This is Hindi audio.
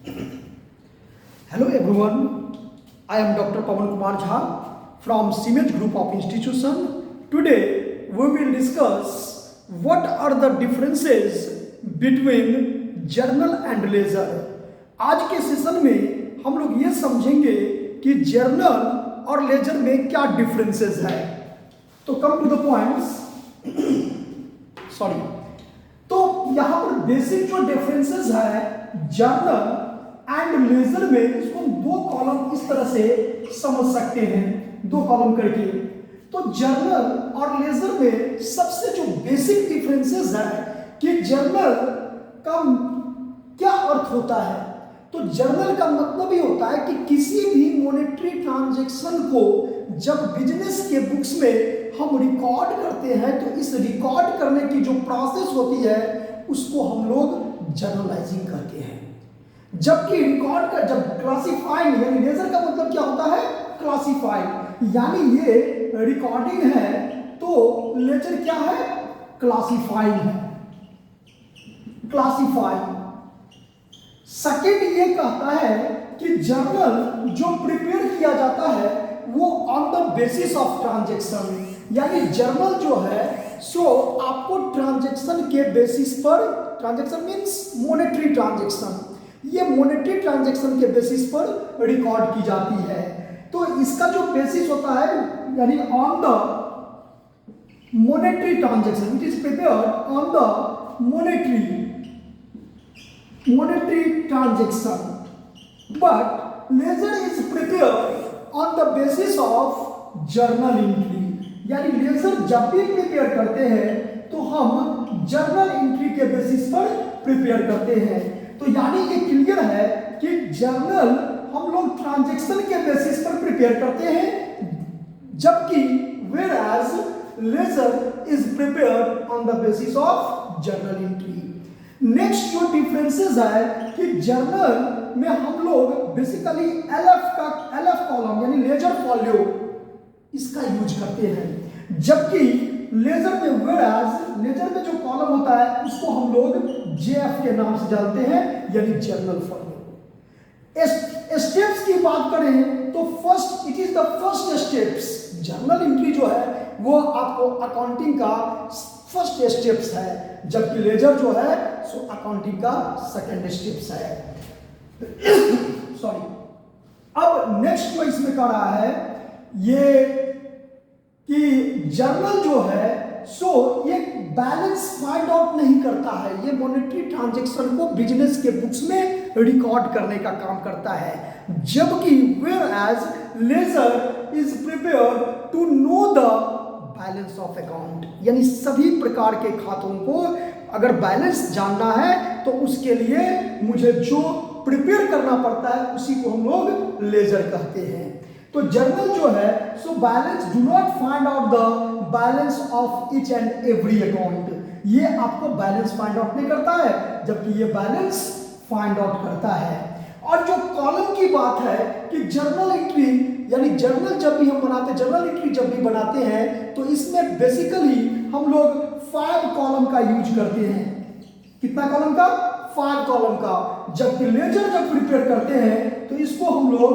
Hello everyone, I am Dr. Pawan Kumar Jha from Siemens Group of Institution. Today we will discuss what are the differences between journal and ledger. आज के सेशन में हम लोग ये समझेंगे कि जर्नल और लेजर में क्या डिफरेंसेस है। तो come to the points, sorry, तो यहाँ पर बेसिक जो डिफरेंसेस है जर्नल एंड लेजर में, इसको हम दो कॉलम इस तरह से समझ सकते हैं, दो कॉलम करके। तो जर्नल और लेजर में सबसे जो बेसिक डिफरेंसेस है कि जर्नल का क्या अर्थ होता है। तो जर्नल का मतलब ये होता है कि किसी भी मॉनेटरी ट्रांजैक्शन को जब बिजनेस के बुक्स में हम रिकॉर्ड करते हैं तो इस रिकॉर्ड करने की जो प्रोसेस होती है उसको हम लोग जर्नलाइजिंग करते हैं। जबकि रिकॉर्ड का जब क्लासिफाइंग, यानी लेजर का मतलब क्या होता है, क्लासिफाइंग, यानी ये रिकॉर्डिंग है तो लेजर क्या है, क्लासिफाइंग है, क्लासिफाइंग। सेकेंड ये कहता है कि जर्नल जो प्रिपेयर किया जाता है वो on the basis of transaction, यानी जर्नल जो है सो आपको ट्रांजैक्शन के बेसिस पर, ट्रांजैक्शन मींस मॉनेटरी ट्रांजैक्शन, ये मॉनेटरी ट्रांजैक्शन के बेसिस पर रिकॉर्ड की जाती है। तो इसका जो बेसिस होता है यानी on the monetary transaction, it is prepared on the monetary transaction, but ledger is prepared on the basis of journal entry, यानी लेजर जब भी प्रिपेयर करते हैं तो हम जर्नल एंट्री के बेसिस पर प्रिपेयर करते हैं। तो यानी ये क्लियर है कि जर्नल हम लोग ट्रांजैक्शन के बेसिस पर प्रिपेयर करते हैं, जबकि whereas ledger is prepared on the basis of journal entry. Next जो डिफरेंसेस है कि जर्नल में हम लोग बेसिकली एलएफ कॉलम यानी लेजर फॉलियो इसका यूज करते हैं, जबकि लेजर में व्हेयरएज लेजर में जो कॉलम होता है उसको हम लोग जेएफ के नाम से जानते हैं, यानी जर्नल फॉलियो। स्टेप्स की बात करें तो first, it is the first steps. Journal entry जो है वो आपको अकाउंटिंग का फर्स्ट स्टेप्स है, जबकि लेजर जो है सो अकाउंटिंग का सेकंड स्टेप्स है। सॉरी, अब नेक्स्ट जो इसमें कर रहा है ये कि जर्नल जो है सो ये बैलेंस फाइंड आउट नहीं करता है, ये मॉनेटरी ट्रांजैक्शन को बिजनेस के बुक्स में रिकॉर्ड करने का काम करता है, जबकि whereas ledger is prepared to know the balance of account, यानी सभी प्रकार के खातों को अगर बैलेंस जानना है तो उसके लिए मुझे जो प्रिपेयर करना पड़ता है उसी को हम लोग लेजर कहते हैं। तो जर्नल जो है so balance do not find out the balance of each and every account, ये आपको बैलेंस फाइंड आउट नहीं करता है, जबकि ये बैलेंस फाइंड आउट करता है। और जो कॉलम की बात है कि जर्नल एंट्री, यानी जर्नल जब भी हम बनाते, जर्नल एंट्री जब भी बनाते हैं तो इसमें बेसिकली हम लोग 5 कॉलम का यूज करते हैं। कितना कॉलम का? 5 कॉलम का। जबकि लेजर जब प्रिपेयर करते हैं तो इसको हम लोग